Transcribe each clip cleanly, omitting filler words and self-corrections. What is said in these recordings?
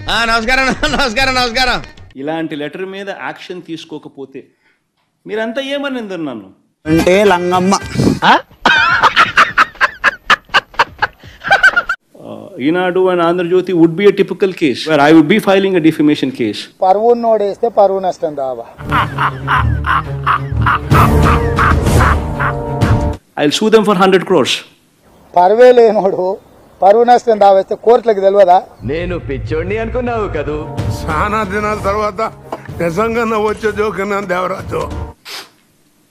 నమస్కారం నమస్కారం నమస్కారం. ఇలాంటి లెటర్ మీద యాక్షన్ తీసుకోకపోతే మీరంతా ఏమని నన్ను అంటే లంగమ్మ. Eenadu and Andhrajyothi would be a typical case where I would be filing a defamation case. పరువు నోడేస్తే పరువు నష్టం దావా. I will sue them for 100 crores. పరువే లేనోడు పరువు నష్టం దావేస్తే కోర్టులకు తెలియదా? నేను పిచ్చోడిని అనుకున్నావు కదూ. చాలా దినాల తర్వాత నిజంగా వచ్చే జోకన్నా Devaraju.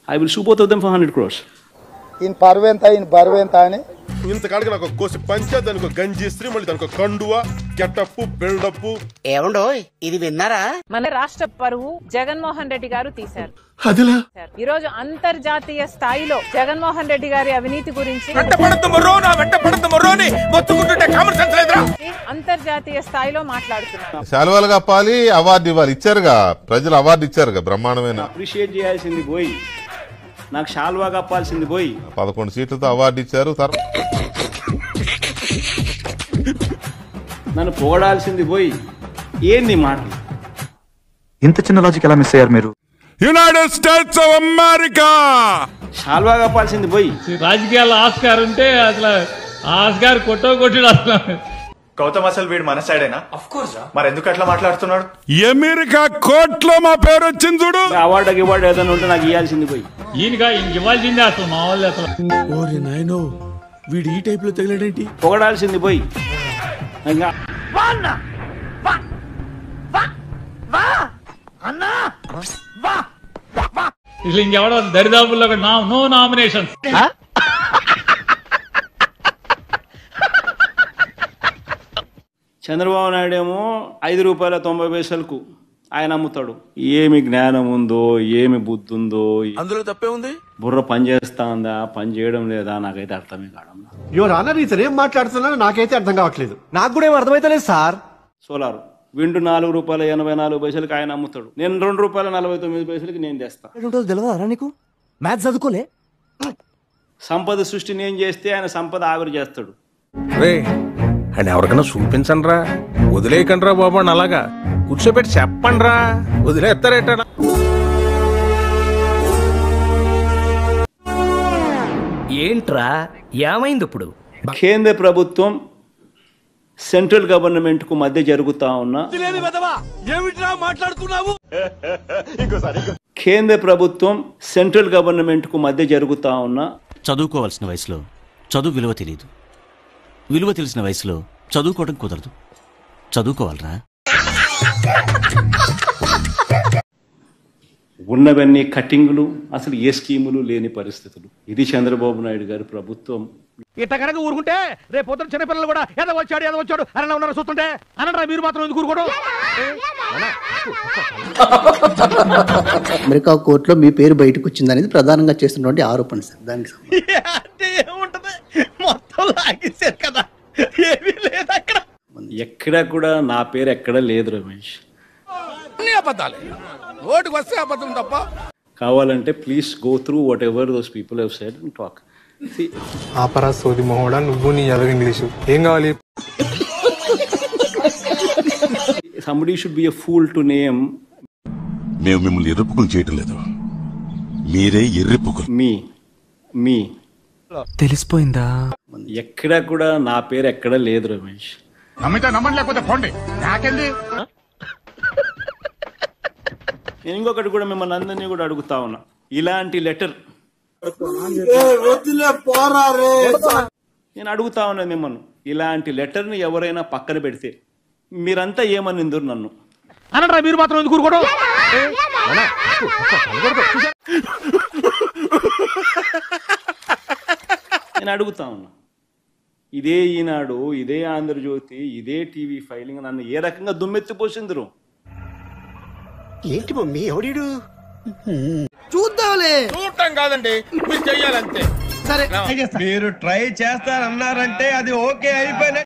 I will sue both of them for 100 crores. ఈయన పరువెంత ఈయన బరువెంత అని ఇంతకాడికి నాకు కోసి పంచా, దానికి గంజి ఇస్త్రీ, మళ్ళీ దానికి కండువా, గెటప్, బిల్డప్. ఏమండో ఇది విన్నారా? మన రాష్ట్ర పరువు జగన్మోహన్ రెడ్డి గారు తీశారు. అదిలా ఈ రోజు అంతర్జాతీయ స్థాయిలో జగన్మోహన్ రెడ్డి గారి అవినీతి గురించి అంతర్జాతీయ స్థాయిలో మాట్లాడుతున్నారు. శాలువాలు కప్పాలి, అవార్డు ఇవ్వాలి. ఇచ్చారుగా ప్రజలు, అవార్డు ఇచ్చారుగా బ్రహ్మాండమైన. అప్రిషియేట్ చేయాల్సింది పోయి నాకు శాల్వా కప్పాల్సింది పోయి 11 సీట్లతో అవార్డు ఇచ్చారు. నన్ను పొగడాల్సింది పోయి ఏంది మాటలు? ఇంత చిన్న లాజిక్ ఎలా మిస్ అయ్యారు మీరు? యునైటెడ్ స్టేట్స్ ఆఫ్ అమెరికా శాల్వా కప్పాల్సింది పోయి రాజకీయాల్లో ఆస్కార్ ఉంటే అసలు ఆస్కార్ కొట్టడు అసలు. గౌతమ్ అసలు వీడు మన సైడేనా? మరి ఎందుకు అట్లా మాట్లాడుతున్నాడు? అమెరికా కోర్టులో మా పేరు వచ్చింది చూడు. అవార్డు ఏదైనా ఉంటే నాకు ఇవ్వాల్సింది పోయి ఈయనగా ఇంక ఇవ్వాల్సిందే అసలు మా వాళ్ళు అసలు. వీడు ఈ టైప్ లో తగిలేడేంటి? పొగడాల్సింది పోయి ఇట్లా ఇంకెవడో దరిదాపుల్లో నో నామినేషన్. చంద్రబాబు నాయుడు ఏమో ₹5.90 ఆయన అమ్ముతాడు. ఏమి జ్ఞానం ఉందో, ఏమి బుద్ధి ఉందో, అందులో తప్పే ఉంది. బుర్ర పని చేస్తా ఉందా, పని చేయడం లేదా, నాకైతే అర్థమే కావడం. యువర్ ఆనర్, ఇతను ఏం మాట్లాడుతున్నారో నాకైతే అర్థం కావట్లేదు. నాకు కూడా ఏం అర్థమైతలేదు సార్. సోలార్ విండు ₹4.84 ఆయన అమ్ముతాడు. నేను ₹2.49 నేను తెస్తా. తెలియదా నీకు? మ్యాథ్స్ చదువుకోలే. సంపద సృష్టి నేను చేస్తే ఆయన సంపద ఆవిరి చేస్తాడు. అని ఎవరికైనా చూపించండి రా, వదిలేయకండి రా బాబు అని అలాగా కూర్చోబెట్టి చెప్పండి రా, వదిలేస్తారేట. ఏంట్రా ఏమైంది ఇప్పుడు? కేంద్ర ప్రభుత్వం సెంట్రల్ గవర్నమెంట్ కు మధ్య జరుగుతా ఉన్న కేంద్ర ప్రభుత్వం సెంట్రల్ గవర్నమెంట్ కు మధ్య జరుగుతా ఉన్న చదువుకోవాల్సిన వయసులో చదువు విలువ తెలియదు, విలువ తెలిసిన వయసులో చదువుకోవడం కుదరదు. చదువుకోవాలరా. ఉన్నవన్నీ కటింగ్లు, అసలు ఏ స్కీములు లేని పరిస్థితులు. ఇది చంద్రబాబు నాయుడు గారి ప్రభుత్వం. ఇట్లా కనుక ఊరుకుంటే రేపు పొద్దున చిన్నపిల్లలు కూడా ఏదో వచ్చాడు అని ఉన్నారు చూస్తుంటే అనరా మీరు మాత్రం ఎందుకు ఊరుకోవడం? అమెరికా కోర్టులో మీ పేరు బయటకు వచ్చింది అనేది ప్రధానంగా చేస్తున్నటువంటి ఆరోపణ సార్. దానికి ఎక్కడా కూడా నా పేరు ఎక్కడా లేదు రమేష్. ఓటుకు వస్తే అబద్ధం తప్ప. కావాలంటే please go through whatever those people have said and talk. ఆపరా సోది మొహోడా, నువ్వు నీ ఎదగ ఇంగ్లీషు ఏం కావాలి? Somebody should be a fool to name మేము మిమ్మల్ని ఎర్రిపుకులు చేయటం లేదు, మీరే ఎర్రిపుకులు. మీ తెలిసిపోయిందా? ఎక్కడా కూడా నా పేరు ఎక్కడా లేదు రమేష్. నమ్మండి లేకపోతే పోండి, నాకెళ్ళి. నేను ఇంకొకటి కూడా మిమ్మల్ని అందరినీ కూడా అడుగుతా ఉన్నా. ఇలాంటి లెటర్ నేను అడుగుతా ఉన్నా మిమ్మల్ని, ఇలాంటి లెటర్ని ఎవరైనా పక్కన పెడితే మీరంతా ఏమనిందరు నన్ను? అనరా మీరు మాత్రం ఎందుకు ఊరుకోవడం? నేను అడుగుతా ఉన్నా. ఇదే ఈనాడు, ఇదే ఆంధ్రజ్యోతి, ఇదే టీవీ ఫైలింగ్ నన్ను ఏ రకంగా దుమ్మెత్తిపోసిందరు? ఏంటి మమ్మీ ఎవడీడు? చూడటం కాదండి, మీరు చెయ్యాలంతే. సరే మీరు ట్రై చేస్తారన్నారంటే అది ఓకే అయిపోయిన